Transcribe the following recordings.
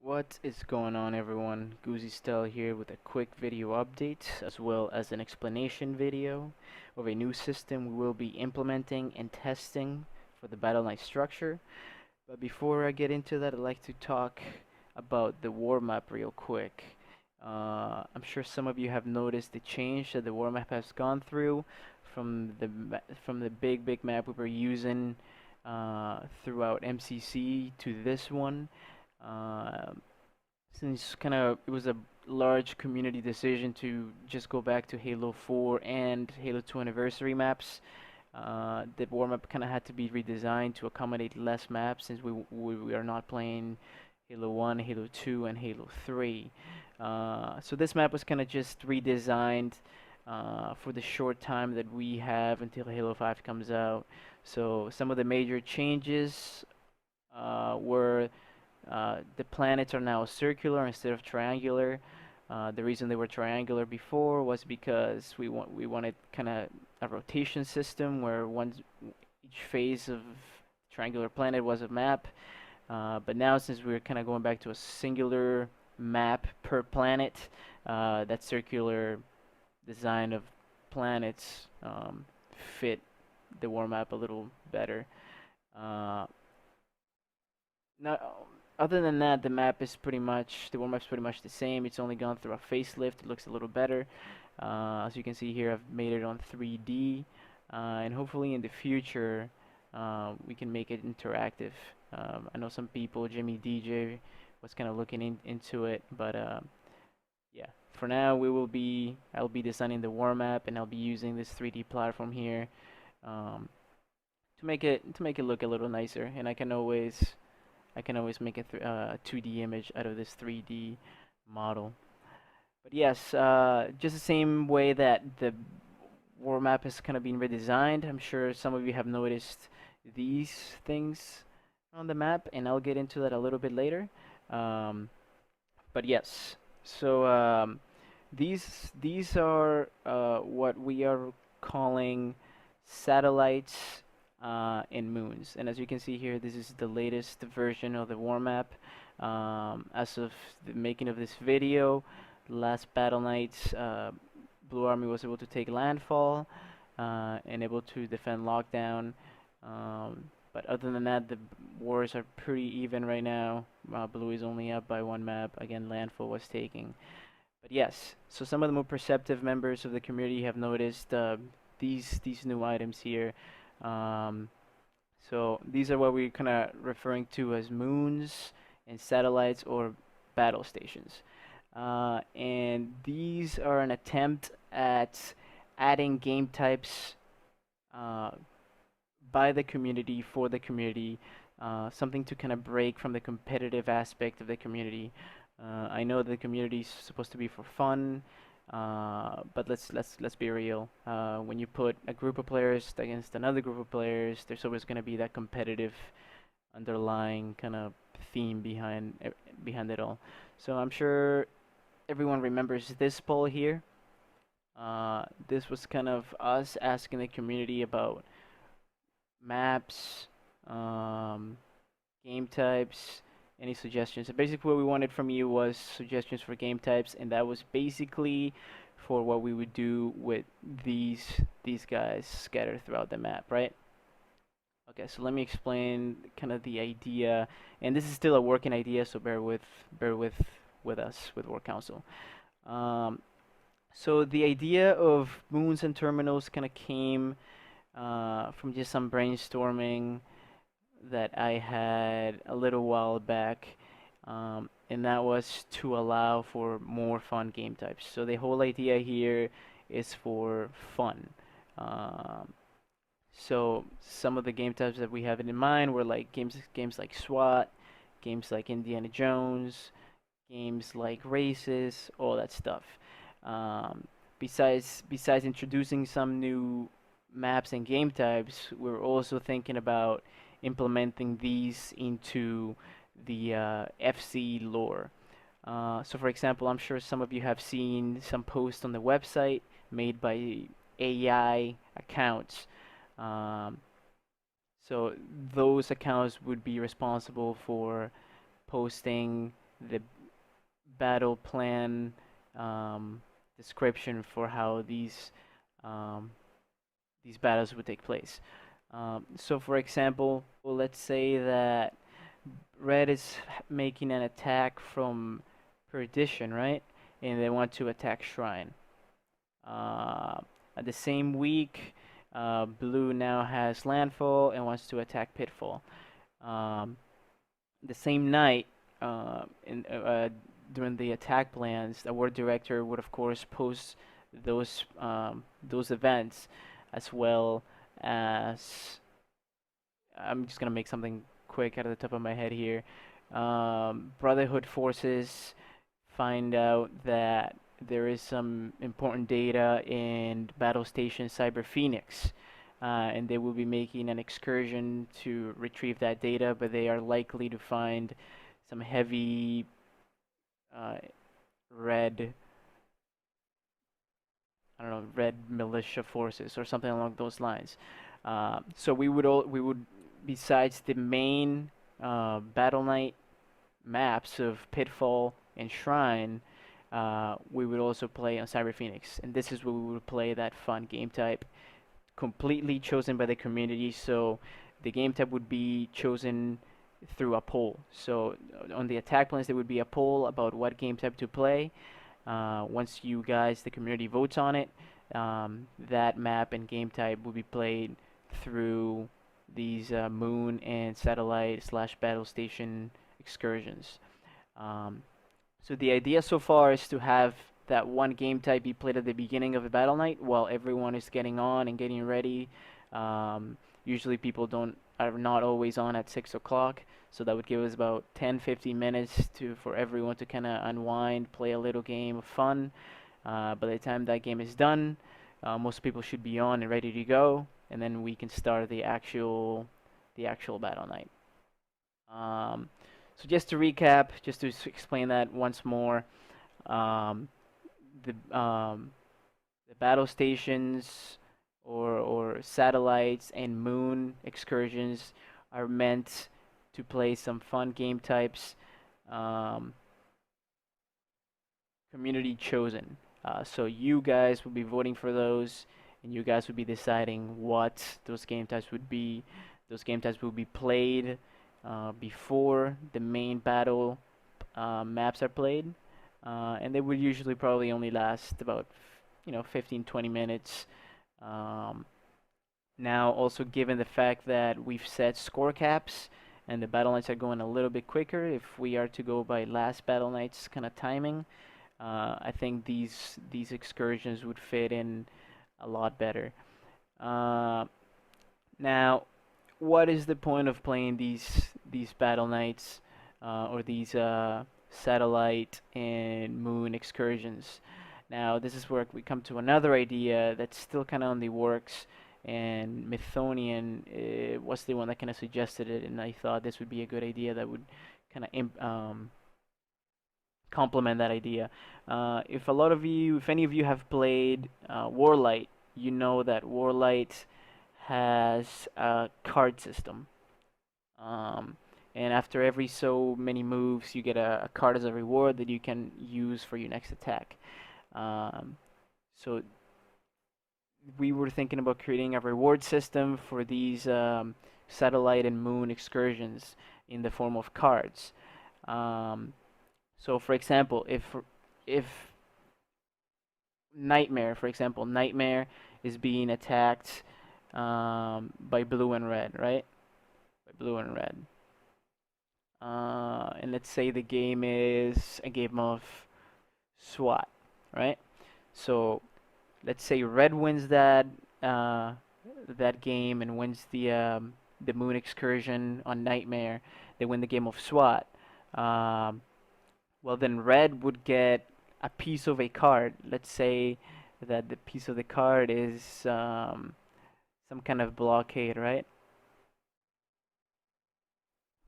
What is going on, everyone? Goozy Style here with a quick video update as well as an explanation video of a new system we will be implementing and testing for the Battle Knight structure. But before I get into that, I'd like to talk about the Warmap real quick. I'm sure some of you have noticed the change that the Warmap has gone through from the big map we were using throughout MCC to this one. Uh, since kind of it was a large community decision to just go back to Halo 4 and Halo 2 anniversary maps, the warm-up kind of had to be redesigned to accommodate less maps since we are not playing Halo 1, Halo 2, and Halo 3. So this map was kind of just redesigned for the short time that we have until Halo 5 comes out. So some of the major changes were the planets are now circular instead of triangular. The reason they were triangular before was because we wanted kind of a rotation system where each phase of triangular planet was a map. But now since we're kind of going back to a singular map per planet, that circular design of planets fit the war map a little better. Uh, Now, other than that, the warm map's pretty much the same. It's only gone through a facelift. It looks a little better. As you can see here, I've made it on 3D, and hopefully in the future, we can make it interactive. I know some people, Jimmy DJ, was kind of looking into it, but yeah. For now, I'll be designing the war map, and I'll be using this 3D platform here um, to make it look a little nicer, and I can always make a 2D image out of this 3D model. But yes, just the same way that the war map has kind of been redesigned, I'm sure some of you have noticed these things on the map, and I'll get into that a little bit later. Um, but yes, so these are what we are calling satellites and moons. And as you can see here, this is the latest version of the war map. As of the making of this video, last Battle Knights, Blue Army was able to take landfall and able to defend lockdown. But other than that, the wars are pretty even right now. Blue is only up by one map. Again, landfall was taking. But yes, so some of the more perceptive members of the community have noticed these new items here. Um, so these are what we're kind of referring to as moons and satellites or battle stations. And these are an attempt at adding game types uh, by the community for the community, something to kind of break from the competitive aspect of the community. I know the community is supposed to be for fun, but let's be real. When you put a group of players against another group of players, there's always going to be that competitive underlying kind of theme behind it all. So I'm sure everyone remembers this poll here. This was kind of us asking the community about maps, game types, any suggestions. So basically what we wanted from you was suggestions for game types, and that was basically for what we would do with these guys scattered throughout the map, right? Okay, so let me explain kind of the idea, and this is still a working idea, so bear with us with War Council. Um, so the idea of moons and terminals kind of came from just some brainstorming that I had a little while back, and that was to allow for more fun game types. So the whole idea here is for fun. Um, so some of the game types that we have in mind were like games like SWAT, games like Indiana Jones, games like races, all that stuff. Um, besides introducing some new maps and game types, we're also thinking about implementing these into the FC lore. So for example, I'm sure some of you have seen some posts on the website made by AI accounts. Um, so those accounts would be responsible for posting the battle plan description for how um, these battles would take place. So, for example, let's say that Red is making an attack from Perdition, right? And they want to attack Shrine. Uh, at the same week, Blue now has Landfall and wants to attack Pitfall. Um, the same night, during the attack plans, the war director would of course post those events, as well as, I'm just gonna make something quick out of the top of my head here. Brotherhood forces find out that there is some important data in Battle Station Cyber Phoenix, and they will be making an excursion to retrieve that data, but they are likely to find some heavy uh, red, I don't know, red militia forces or something along those lines. So we would, besides the main Battle Knight maps of Pitfall and Shrine, we would also play on Cyber Phoenix, and this is where we would play that fun game type, completely chosen by the community. So the game type would be chosen through a poll. So on the attack plans, there would be a poll about what game type to play. Once you guys, the community, votes on it, that map and game type will be played through these moon and satellite slash battle station excursions. Um, so the idea so far is to have that one game type be played at the beginning of the battle night while everyone is getting on and getting ready. Usually people don't are not always on at 6 o'clock, so that would give us about 10-15 minutes for everyone to kind of unwind, play a little game of fun. By the time that game is done, most people should be on and ready to go, and then we can start the actual battle night. Um, so just to recap, just to explain that once more, um, the battle stations or satellites and moon excursions are meant to play some fun game types, um, community chosen. So you guys will be voting for those, and you guys will be deciding what those game types would be. Those game types will be played before the main battle maps are played, and they would usually probably only last about 15-20 minutes. Um, Now, also given the fact that we've set score caps and the battle nights are going a little bit quicker, if we are to go by last battle night's kind of timing, I think these excursions would fit in a lot better. Uh, Now, what is the point of playing these battle nights or these satellite and moon excursions? Now, this is where we come to another idea that's still kind of on the works, and Mythonian was the one that kind of suggested it, and I thought this would be a good idea that would kind of complement that idea. If any of you have played Warlight, you know that Warlight has a card system. Um, and after every so many moves, you get a card as a reward that you can use for your next attack. So we were thinking about creating a reward system for these satellite and moon excursions in the form of cards. Um, so, for example, if Nightmare, for example, Nightmare is being attacked by blue and red, right? By blue and red. And let's say the game is a game of SWAT, right? So let's say red wins that game and wins the moon excursion on Nightmare. They win the game of SWAT. Um, well, then red would get a piece of a card. Let's say that the piece of the card is some kind of blockade, right?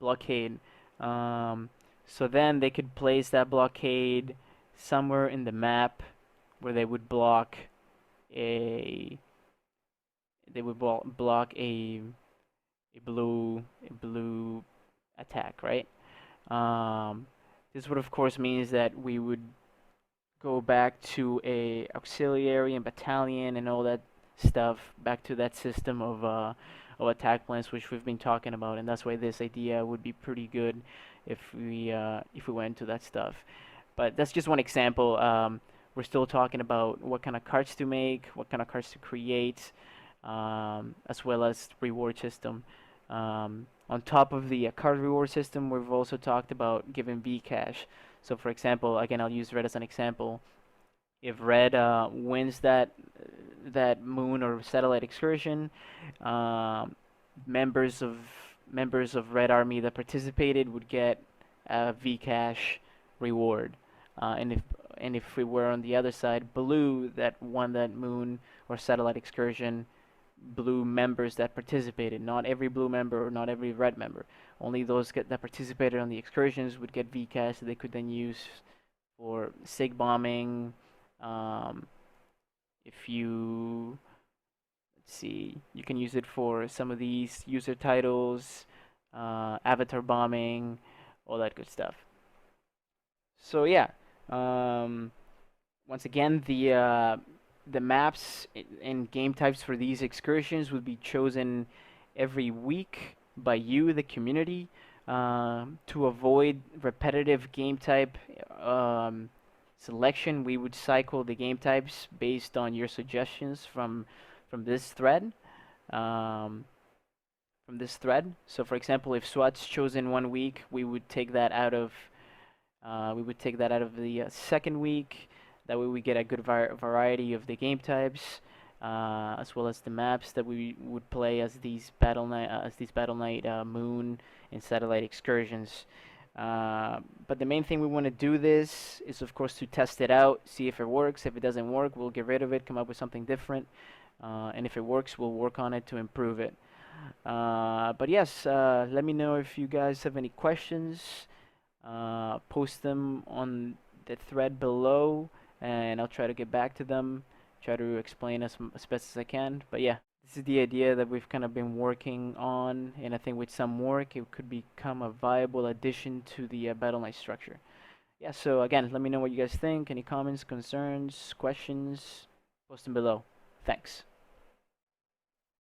Blockade. Um, so then they could place that blockade somewhere in the map where a they would block a blue attack, right? Um, This would of course means that we would go back to a auxiliary and battalion and all that stuff, back to that system of attack plans which we've been talking about, and that's why this idea would be pretty good if we went to that stuff. But that's just one example. We're still talking about what kind of cards to make, what kind of cards to create, as well as reward system. On top of the card reward system, we've also talked about giving Vcash. So, for example, again, I'll use red as an example. If red wins that moon or satellite excursion, um, members of members of Red Army that participated would get a Vcash reward. And if we were on the other side, blue that won that moon or satellite excursion, blue members that participated, not every blue member or not every red member, only those that participated on the excursions would get Vcash that they could then use for sig bombing. Um, if you let's see, you can use it for some of these user titles, avatar bombing, all that good stuff. So yeah, um, once again, the maps and game types for these excursions would be chosen every week by you, the community, to avoid repetitive game type selection. We would cycle the game types based on your suggestions from this thread. Um, from this thread. So, for example, if SWAT's chosen 1 week, we would take that out of the second week. That way, we get a good variety of the game types, as well as the maps that we would play as these Battle Knight Moon and Satellite excursions. But the main thing we want to do this is, of course, to test it out, see if it works. If it doesn't work, we'll get rid of it, come up with something different. And if it works, we'll work on it to improve it. But yes, let me know if you guys have any questions. Post them on the thread below, and I'll try to get back to them, try to explain as best as I can. But yeah, this is the idea that we've kind of been working on, and I think with some work, it could become a viable addition to the Battle Knight structure. Yeah, so again, let me know what you guys think. Any comments, concerns, questions, post them below. Thanks.